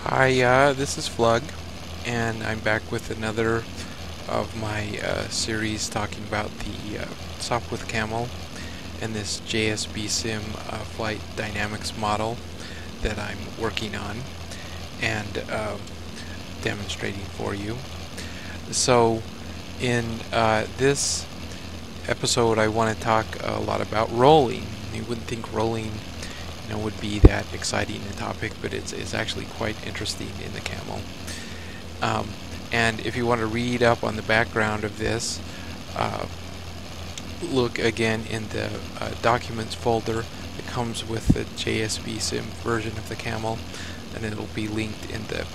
Hi, this is Flug, and I'm back with another of my series talking about the Sopwith Camel and this JSBSim flight dynamics model that I'm working on and demonstrating for you. So in this episode I want to talk a lot about rolling. You wouldn't think rolling would be that exciting a topic, but it's actually quite interesting in the Camel. And if you want to read up on the background of this, look again in the documents folder that comes with the JSBSim version of the Camel, and it'll be linked in the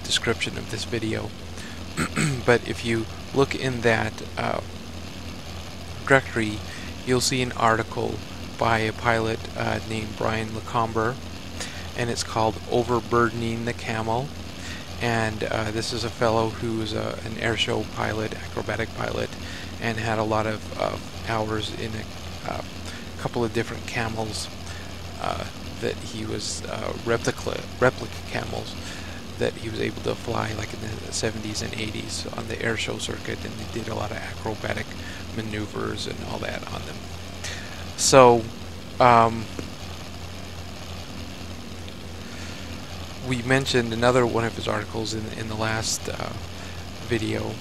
description of this video. But if you look in that directory, you'll see an article by a pilot named Brian Lacomber, and it's called Overburdening the Camel. And this is a fellow who's an airshow pilot, acrobatic pilot, and had a lot of hours in a couple of different camels that he was replica camels that he was able to fly, like in the 70s and 80s on the airshow circuit, and they did a lot of acrobatic maneuvers and all that on them. So we mentioned another one of his articles in the last video,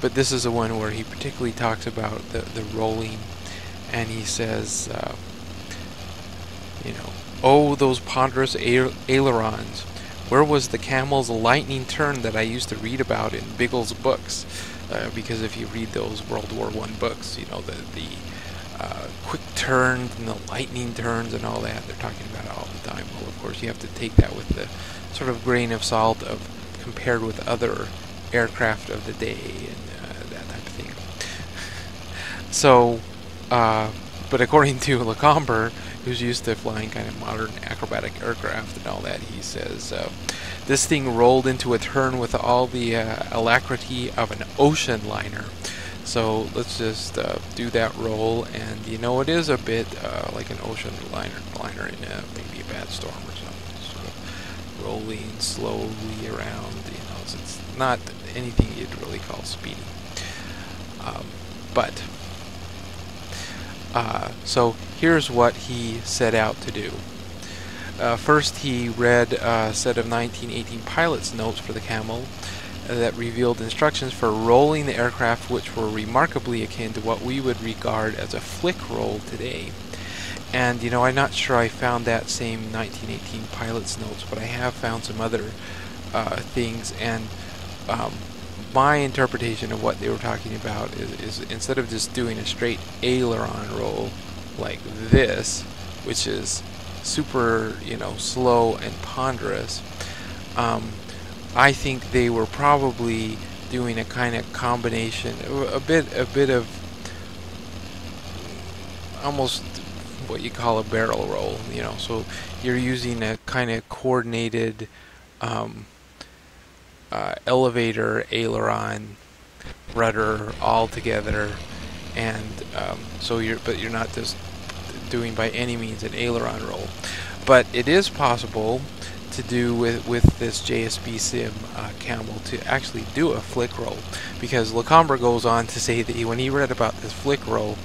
but this is the one where he particularly talks about the rolling, and he says, oh, those ponderous ailerons, where was the camel's lightning turn that I used to read about in Biggles' books? Because if you read those World War I books, the quick turns and the lightning turns and all that, they're talking about it all the time. Well, of course, you have to take that with the sort of grain of salt of compared with other aircraft of the day and that type of thing. So, but according to Lacomber, who's used to flying kind of modern acrobatic aircraft and all that, he says, this thing rolled into a turn with all the alacrity of an ocean liner. So let's just do that roll, and it is a bit like an ocean liner in maybe a bad storm or something, sort of rolling slowly around. So it's not anything you'd really call speeding. So here's what he set out to do. First, he read a set of 1918 pilot's notes for the Camel that revealed instructions for rolling the aircraft, which were remarkably akin to what we would regard as a flick roll today. And I'm not sure I found that same 1918 pilot's notes, but I have found some other things, and my interpretation of what they were talking about is instead of just doing a straight aileron roll like this, which is super slow and ponderous, I think they were probably doing a kind of combination, a bit of almost what you call a barrel roll, so you're using a kind of coordinated elevator, aileron, rudder all together, and but you're not just doing by any means an aileron roll. But it is possible to do with this JSBSim Camel to actually do a flick roll, because Lacomber goes on to say that when he read about this flick roll,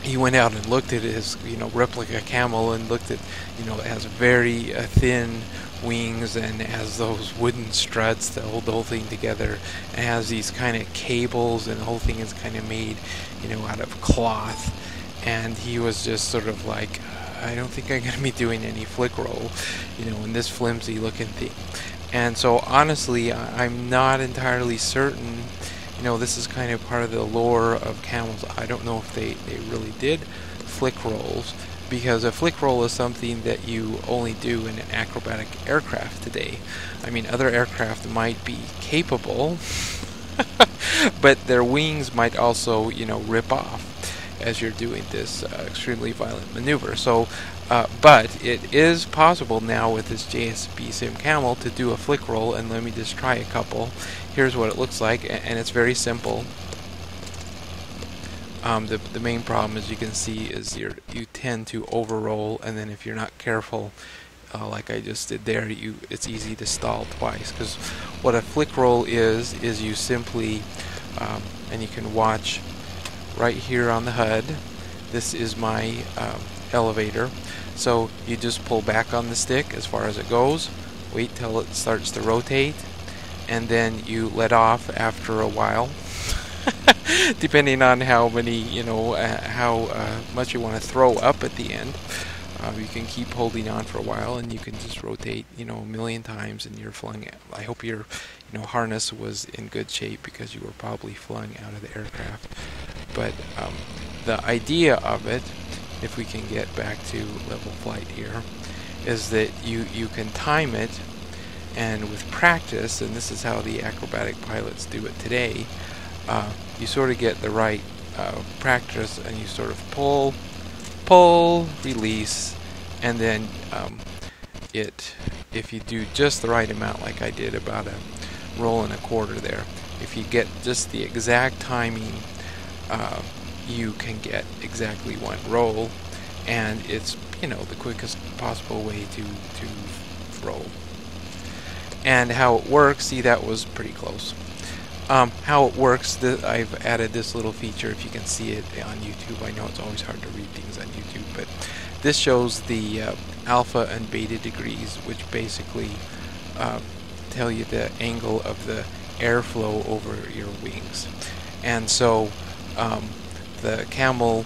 he went out and looked at his replica Camel and looked at it has very thin wings and it has those wooden struts that hold the whole thing together, and it has these kind of cables, and the whole thing is kind of made out of cloth, and he was just sort of like, I don't think I'm going to be doing any flick roll, in this flimsy looking thing. And so honestly, I'm not entirely certain. This is kind of part of the lore of camels. I don't know if they really did flick rolls, because a flick roll is something that you only do in an acrobatic aircraft today. I mean, other aircraft might be capable, but their wings might also, rip off as you're doing this extremely violent maneuver. So, but it is possible now with this JSBSim Camel to do a flick roll, and let me just try a couple. Here's what it looks like, and it's very simple. The main problem, as you can see, is you tend to overroll, and then if you're not careful, like I just did there, it's easy to stall twice, because what a flick roll is you simply, and you can watch right here on the HUD, this is my elevator. So you just pull back on the stick as far as it goes, wait till it starts to rotate, and then you let off after a while. Depending on how many, how much you want to throw up at the end. You can keep holding on for a while, and you can just rotate, a million times, and you're flying. I hope your, harness was in good shape, because you were probably flying out of the aircraft. But the idea of it, if we can get back to level flight here, is that you can time it, and with practice, and this is how the acrobatic pilots do it today, you sort of get the right practice, and you sort of pull, release, and then if you do just the right amount, like I did, about a roll and a quarter there, if you get just the exact timing, you can get exactly one roll, and it's the quickest possible way to roll. And how it works, see, that was pretty close. How it works, I've added this little feature, if you can see it on YouTube. I know it's always hard to read things on YouTube, but this shows the alpha and beta degrees, which basically tell you the angle of the airflow over your wings. And so the Camel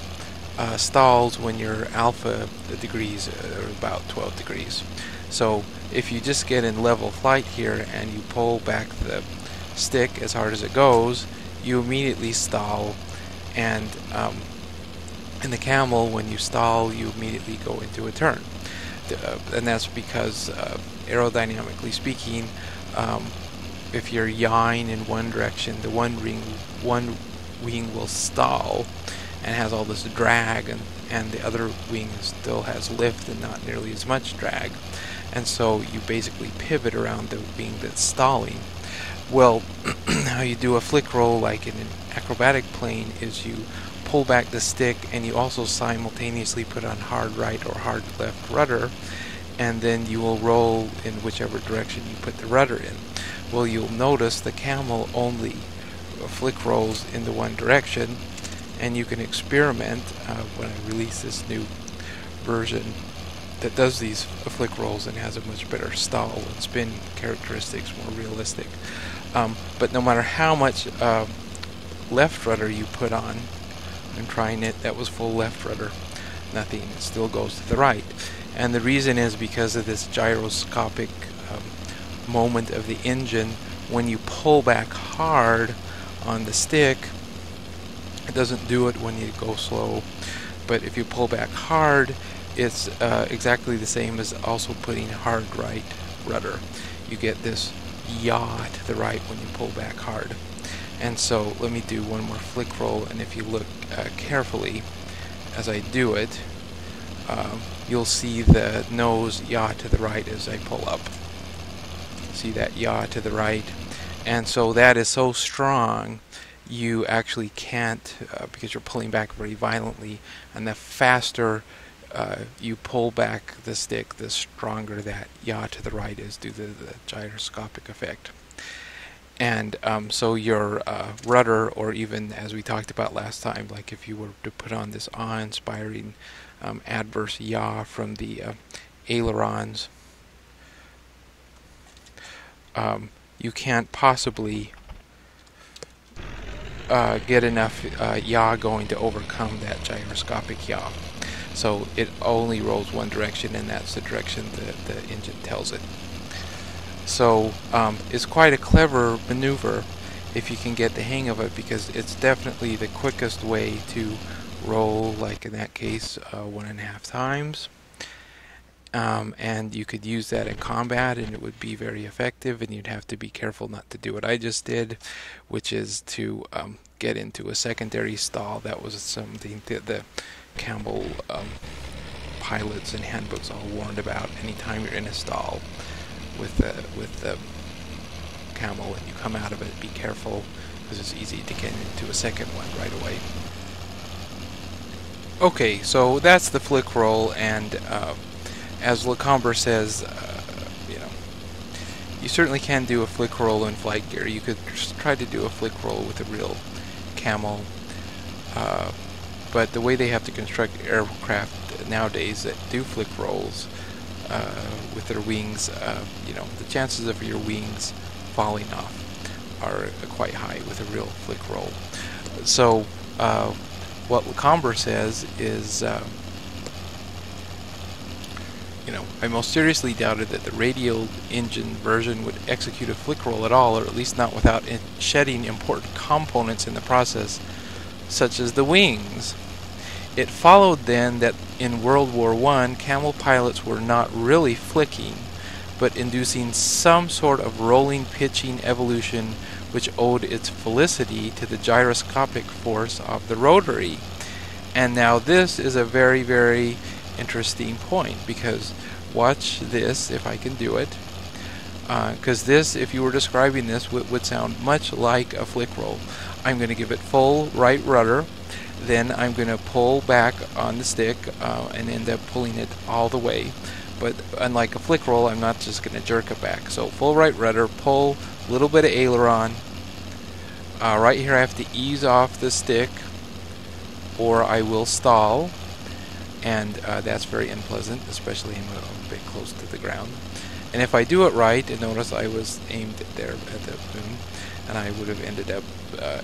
stalls when your alpha degrees are about 12 degrees. So if you just get in level flight here and you pull back the stick as hard as it goes, you immediately stall, and in the Camel, when you stall, you immediately go into a turn, and that's because aerodynamically speaking, if you're yawing in one direction, the one wing will stall and has all this drag, and the other wing still has lift and not nearly as much drag, and so you basically pivot around the wing that's stalling. Well, how you do a flick roll like in an acrobatic plane is you pull back the stick, and you also simultaneously put on hard right or hard left rudder, and then you will roll in whichever direction you put the rudder in. Well, you'll notice the Camel only flick rolls in the one direction, and you can experiment when I release this new version that does these flick rolls and has a much better stall and spin characteristics, more realistic. But no matter how much left rudder you put on, I'm trying it, that was full left rudder, nothing, it still goes to the right. And the reason is because of this gyroscopic moment of the engine. When you pull back hard on the stick, it doesn't do it when you go slow, but if you pull back hard, it's exactly the same as also putting hard right rudder. You get this yaw to the right when you pull back hard. And so let me do one more flick roll, and if you look carefully as I do it, you'll see the nose yaw to the right as I pull up. See that yaw to the right? And so that is so strong you actually can't, because you're pulling back very violently, and the faster you pull back the stick, the stronger that yaw to the right is due to the gyroscopic effect. And so your rudder, or even as we talked about last time, like if you were to put on this awe-inspiring adverse yaw from the ailerons, you can't possibly get enough yaw going to overcome that gyroscopic yaw. So it only rolls one direction, and that's the direction that the engine tells it. So it's quite a clever maneuver if you can get the hang of it, because it's definitely the quickest way to roll, like in that case 1.5 times. And you could use that in combat, and it would be very effective, and you'd have to be careful not to do what I just did, which is to get into a secondary stall. That was something that the Camel pilots and handbooks all warned about. Anytime you're in a stall with the Camel and you come out of it, be careful, because it's easy to get into a second one right away. Okay, so that's the flick roll, and as Lacombe says, you know, you certainly can do a flick roll in Flightgear. You could try to do a flick roll with a real camel, but the way they have to construct aircraft nowadays that do flick rolls with their wings, you know, the chances of your wings falling off are quite high with a real flick roll. So what Lacombe says is, you know, I most seriously doubted that the radial engine version would execute a flick roll at all, or at least not without shedding important components in the process, such as the wings. It followed then that in World War I, Camel pilots were not really flicking, but inducing some sort of rolling pitching evolution which owed its felicity to the gyroscopic force of the rotary. And now this is a very, very interesting point, because watch this, if I can do it, because this, if you were describing this, would sound much like a flick roll. I'm going to give it full right rudder, then I'm going to pull back on the stick and end up pulling it all the way. But unlike a flick roll, I'm not just going to jerk it back. So full right rudder, pull, a little bit of aileron. Right here I have to ease off the stick or I will stall, and that's very unpleasant, especially when I'm a bit close to the ground. And if I do it right, and notice I was aimed there at the moon, and I would have ended up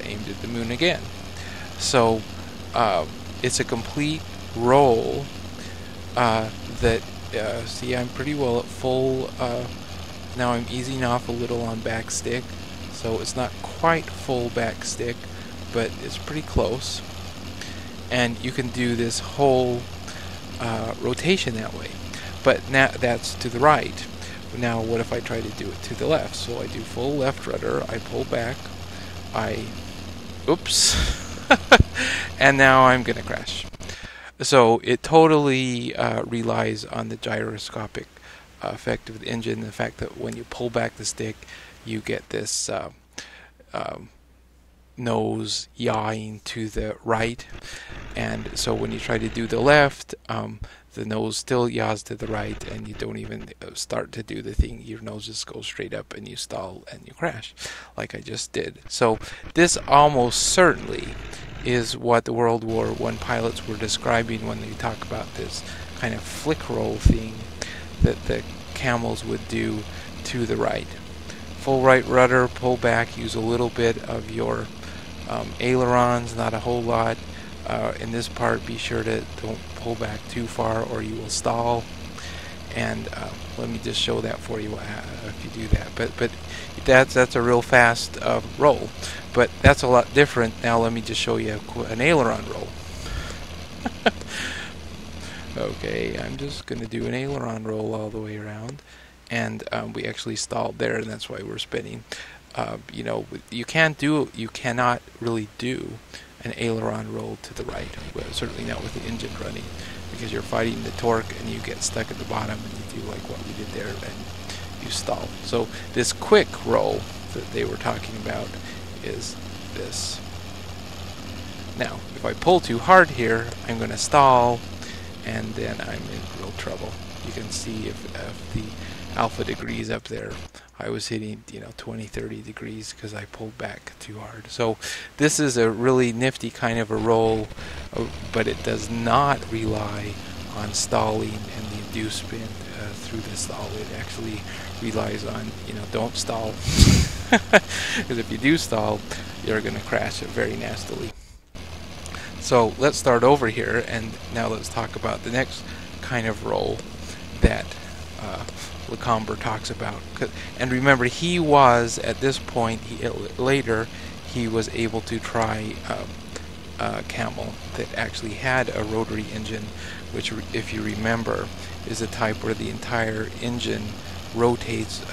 aimed at the moon again. So it's a complete roll that, see, I'm pretty well at full. Now I'm easing off a little on back stick, so it's not quite full back stick, but it's pretty close. And you can do this whole rotation that way. But now that's to the right. Now what if I try to do it to the left? So I do full left rudder, I pull back, oops, and now I'm going to crash. So it totally relies on the gyroscopic effect of the engine, the fact that when you pull back the stick, you get this nose yawing to the right, and so when you try to do the left, the nose still yaws to the right, and you don't even start to do the thing. Your nose just goes straight up and you stall and you crash like I just did. So this almost certainly is what the World War I pilots were describing when they talk about this kind of flick roll thing that the Camels would do to the right. Full right rudder, pull back, use a little bit of your ailerons, not a whole lot. In this part, be sure to don't pull back too far or you will stall. And let me just show that for you if you do that. But that's a real fast roll. But that's a lot different. Now let me just show you an aileron roll. Okay, I'm just going to do an aileron roll all the way around. And we actually stalled there, and that's why we're spinning. You know, you cannot really do an aileron roll to the right, well, certainly not with the engine running, because you're fighting the torque and you get stuck at the bottom and you do like what we did there and you stall. So this quick roll that they were talking about is this. Now, if I pull too hard here, I'm going to stall, and then I'm in real trouble. You can see if the alpha degrees up there, I was hitting, you know, 20-30 degrees because I pulled back too hard. So this is a really nifty kind of a roll, but it does not rely on stalling and the induced spin through the stall. It actually relies on, you know, don't stall, because if you do stall, you're going to crash it very nastily. So let's start over here, and now let's talk about the next kind of roll that Lacombe talks about. And remember, he was at this point, later he was able to try a Camel that actually had a rotary engine, which, if you remember, is a type where the entire engine rotates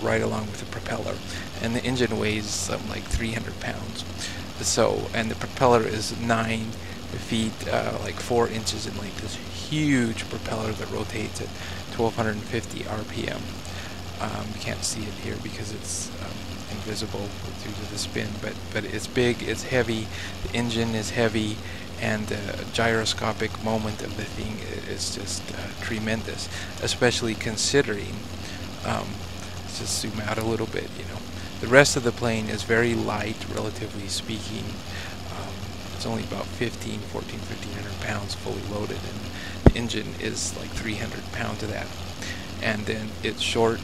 right along with the propeller, and the engine weighs something like 300 pounds. So, and the propeller is 9 feet, like 4 inches in length. This huge propeller that rotates at 1250 RPM. You can't see it here because it's invisible due to the spin, but it's big, it's heavy, the engine is heavy, and the gyroscopic moment of the thing is just tremendous, especially considering, let's just zoom out a little bit, the rest of the plane is very light, relatively speaking. It's only about 1,500 pounds fully loaded, and the engine is like 300 pounds of that. And then it's short,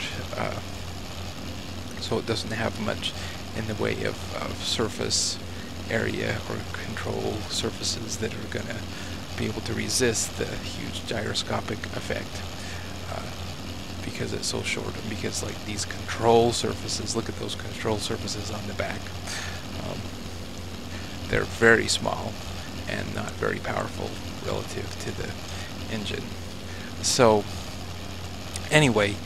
so it doesn't have much in the way of surface area or control surfaces that are going to be able to resist the huge gyroscopic effect, because it's so short, and because like these control surfaces, look at those control surfaces on the back, they're very small and not very powerful relative to the engine. So anyway,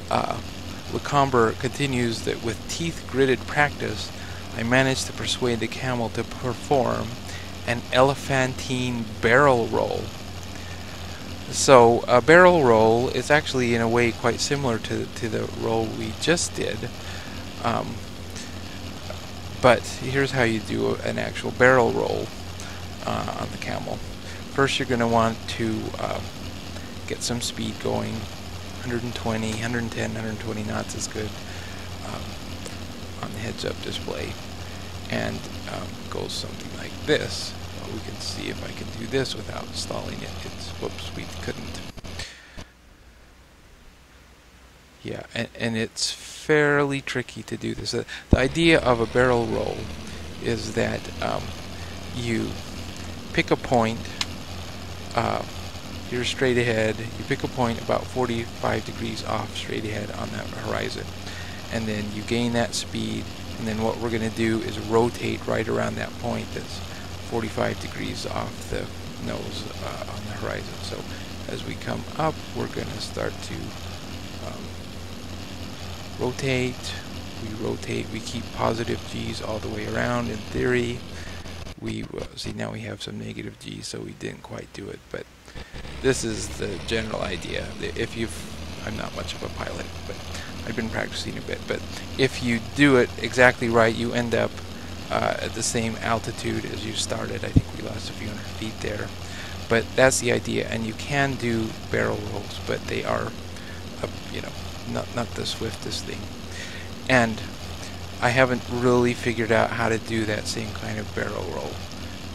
Lecomber continues that with teeth-gritted practice, I managed to persuade the Camel to perform an elephantine barrel roll. So a barrel roll is actually in a way quite similar to the roll we just did, but here's how you do an actual barrel roll on the Camel. First, you're going to want to get some speed going. 120, 110, 120 knots is good on the heads-up display, and goes something like this. Well, we can see if I can do this without stalling it. Whoops, we couldn't. Yeah, and it's fairly tricky to do this. The idea of a barrel roll is that you pick a point, you're straight ahead, you pick a point about 45 degrees off straight ahead on that horizon, and then you gain that speed, and then what we're going to do is rotate right around that point that's 45 degrees off the nose on the horizon. So as we come up, we're going to start to rotate, we keep positive G's all the way around. In theory, we see now we have some negative G's, so we didn't quite do it, but this is the general idea. I'm not much of a pilot, but I've been practicing a bit, but if you do it exactly right, you end up at the same altitude as you started. I think we lost a few hundred feet there, but that's the idea. And you can do barrel rolls, but they are not the swiftest thing, and I haven't really figured out how to do that same kind of barrel roll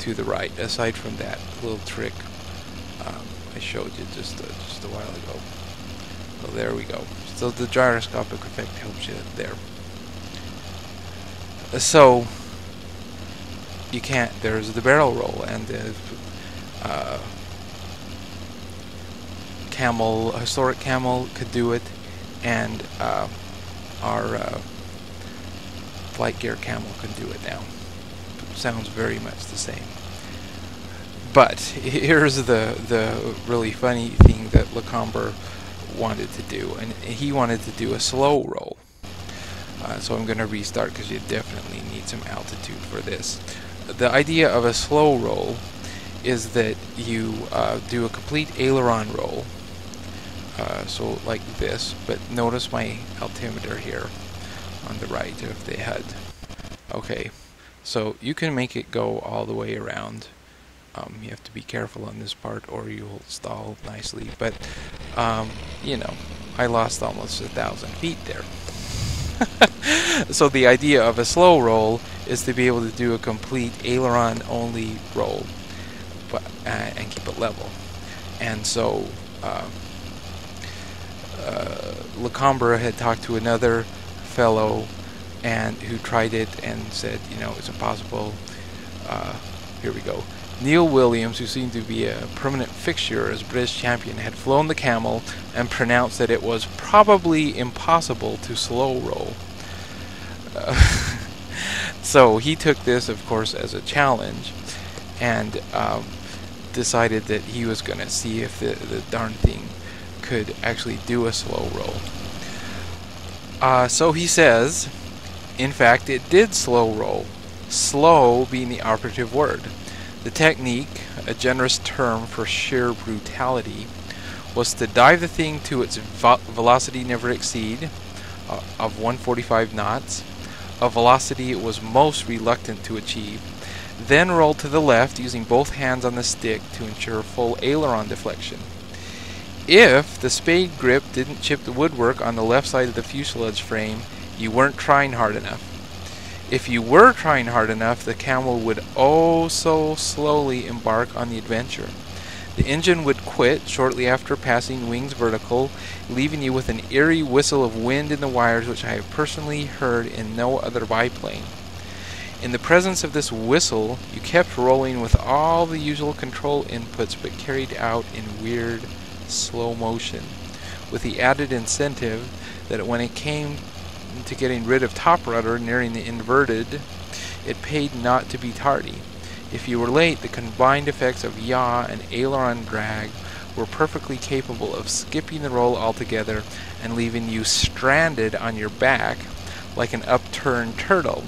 to the right, aside from that little trick I showed you just a while ago. So there we go. So the gyroscopic effect helps you there. So you can't. There's the barrel roll, and the historic Camel could do it, and our Flightgear Camel can do it now. It sounds very much the same. But here's the really funny thing that Lecomber wanted to do, and he wanted to do a slow roll. So I'm going to restart because you definitely need some altitude for this. The idea of a slow roll is that you do a complete aileron roll, so like this, but notice my altimeter here on the right of the head. Okay, so you can make it go all the way around. You have to be careful on this part or you'll stall nicely, but I lost almost 1,000 feet there. So the idea of a slow roll is to be able to do a complete aileron only roll, and keep it level. And so Lecomber had talked to another fellow who tried it and said, it's impossible. Here we go. Neil Williams, who seemed to be a permanent fixture as British champion, had flown the Camel and pronounced that it was probably impossible to slow roll. So he took this, of course, as a challenge, and decided that he was going to see if the darn thing could actually do a slow roll. So he says, in fact, it did slow roll, slow being the operative word. The technique, a generous term for sheer brutality, was to dive the thing to its velocity never exceed, of 145 knots, a velocity it was most reluctant to achieve. Then roll to the left using both hands on the stick to ensure full aileron deflection. If the spade grip didn't chip the woodwork on the left side of the fuselage frame, you weren't trying hard enough. If you were trying hard enough, the Camel would oh so slowly embark on the adventure. The engine would quit shortly after passing wings vertical, leaving you with an eerie whistle of wind in the wires which I have personally heard in no other biplane. In the presence of this whistle, you kept rolling with all the usual control inputs but carried out in weird slow motion, with the added incentive that when it came to getting rid of top rudder nearing the inverted, it paid not to be tardy. If you were late, the combined effects of yaw and aileron drag were perfectly capable of skipping the roll altogether and leaving you stranded on your back like an upturned turtle.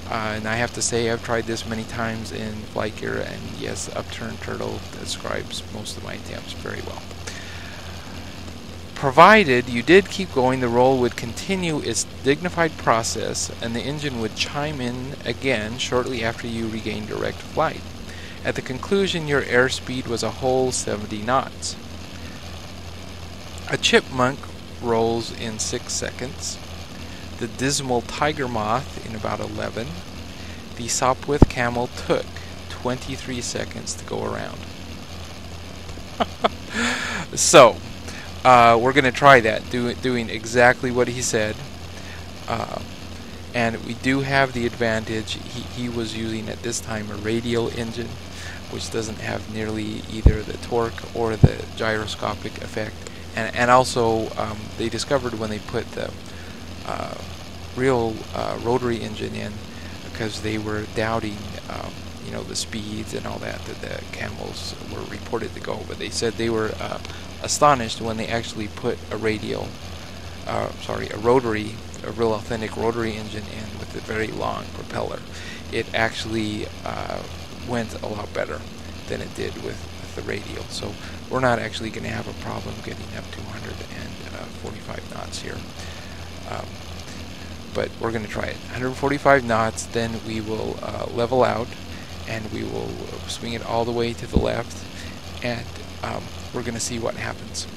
And I have to say, I've tried this many times in Flightgear, and yes, upturned turtle describes most of my attempts very well. Provided you did keep going, the roll would continue its dignified process and the engine would chime in again shortly after you regained direct flight. At the conclusion, your airspeed was a whole 70 knots. A chipmunk rolls in 6 seconds. The dismal tiger moth in about 11. The Sopwith Camel took 23 seconds to go around. So, we're going to try that, doing exactly what he said. And we do have the advantage, he was using at this time a radial engine, which doesn't have nearly either the torque or the gyroscopic effect. And also, they discovered when they put the real rotary engine in, because they were doubting you know, the speeds and all that the Camels were reported to go, but they said they were astonished when they actually put a rotary, a real authentic rotary engine in with a very long propeller. It actually went a lot better than it did with the radial. So we're not actually going to have a problem getting up to 145 knots here. But we're going to try it. 145 knots, then we will level out, and we will swing it all the way to the left, and we're going to see what happens.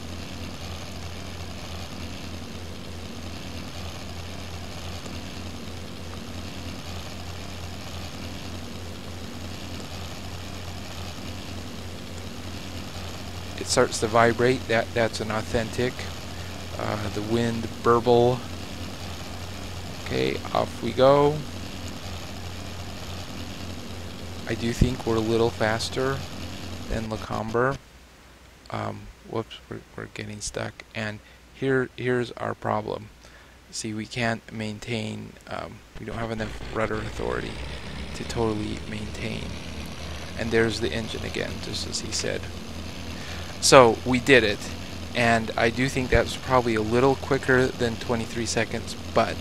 It starts to vibrate. That's an authentic. The wind burble. Okay, off we go. I do think we're a little faster than Lacombe. Whoops, we're getting stuck. And here's our problem. See, we can't maintain, we don't have enough rudder authority to totally maintain. And there's the engine again, just as he said. So we did it, and I do think that's probably a little quicker than 23 seconds, but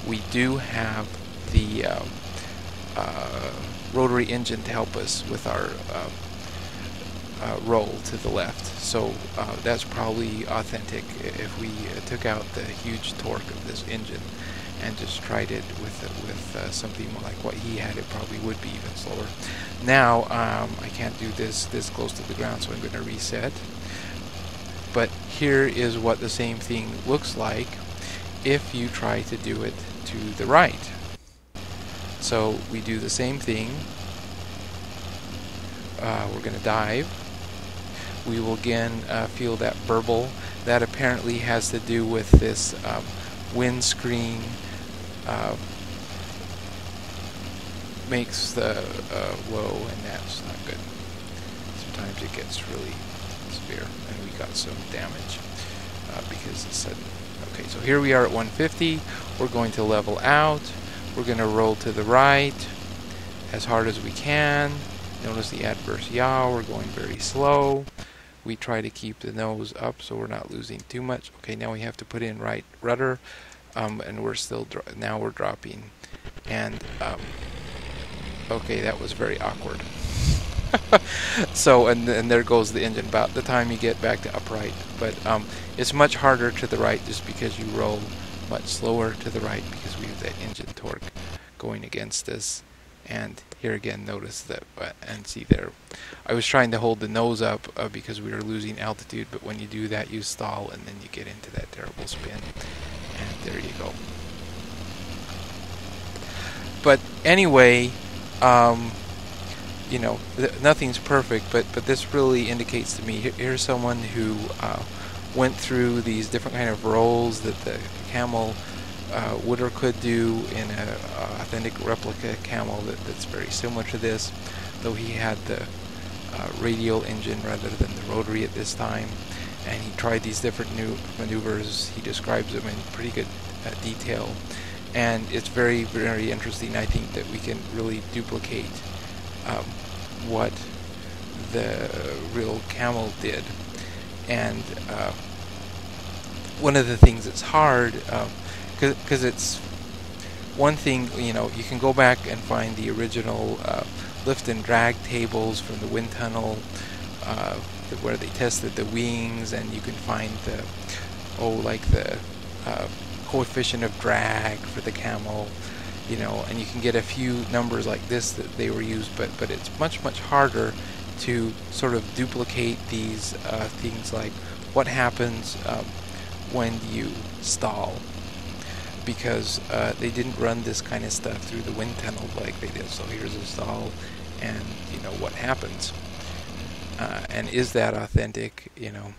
we do have the rotary engine to help us with our roll to the left. So that's probably authentic. If we took out the huge torque of this engine and just tried it with something like what he had, it probably would be even slower. Now I can't do this close to the ground, so I'm going to reset. But here is what the same thing looks like if you try to do it to the right. So we do the same thing. We're going to dive. We will again feel that burble. That apparently has to do with this windscreen makes the low, and that's not good. Sometimes it gets really severe, and we got some damage because it's sudden. Okay, so here we are at 150. We're going to level out. We're going to roll to the right as hard as we can. Notice the adverse yaw. We're going very slow. We try to keep the nose up so we're not losing too much. Okay, now we have to put in right rudder, and we're still now we're dropping. And okay, that was very awkward. So, and there goes the engine about the time you get back to upright. But it's much harder to the right just because you roll much slower to the right because we have that engine torque going against us. And here again, notice that, and see there, I was trying to hold the nose up because we were losing altitude, but when you do that, you stall, and then you get into that terrible spin. And there you go. But anyway, you know, nothing's perfect, but this really indicates to me, here's someone who went through these different kind of rolls that the Camel would or could do in an authentic replica Camel that's very similar to this, though he had the radial engine rather than the rotary at this time, and he tried these different new maneuvers. He describes them in pretty good detail, and it's very, very interesting. I think that we can really duplicate what the real Camel did. And one of the things that's hard, because it's one thing, you know, you can go back and find the original lift and drag tables from the wind tunnel where they tested the wings, and you can find the coefficient of drag for the Camel, you know, and you can get a few numbers like this that they were used, but it's much harder to sort of duplicate these things like what happens when you stall, because they didn't run this kind of stuff through the wind tunnel like they did. So here's a stall, and you know what happens, and is that authentic? You know,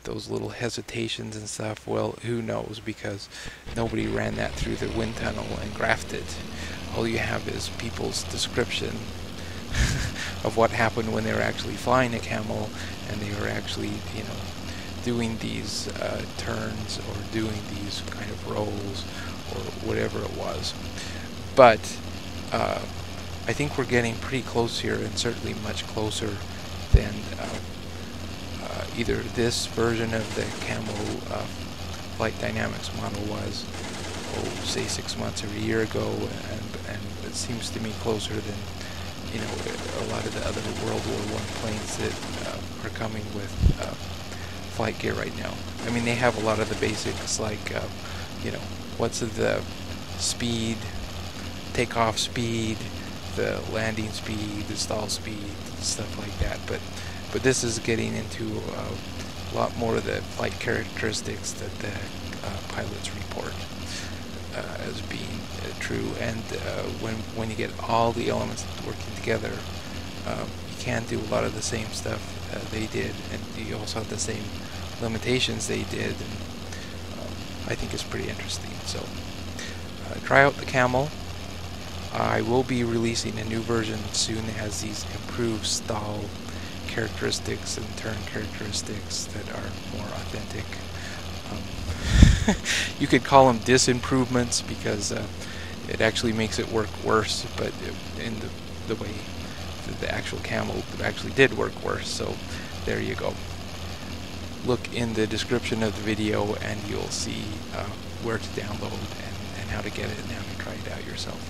those little hesitations and stuff. Well, who knows, because nobody ran that through the wind tunnel and graphed it. All you have is people's description of what happened when they were actually flying a Camel, and they were actually, you know, doing these turns or doing these kind of rolls or whatever it was. But I think we're getting pretty close here, and certainly much closer than either this version of the Camel flight dynamics model was, say 6 months or a year ago, and it seems to me closer than, you know, a lot of the other World War I planes that are coming with Flightgear right now. I mean, they have a lot of the basics, like you know, what's the speed, takeoff speed, the landing speed, the stall speed, stuff like that. But this is getting into a lot more of the flight characteristics that the pilots report as being true. And when you get all the elements working together, you can do a lot of the same stuff they did, and you also have the same limitations they did. And I think it's pretty interesting. So try out the Camel. I will be releasing a new version soon that has these improved stall characteristics and turn characteristics that are more authentic. You could call them disimprovements, because it actually makes it work worse, but in the way that the actual Camel actually did work worse. So there you go. Look in the description of the video and you'll see where to download and how to get it and how to try it out yourself.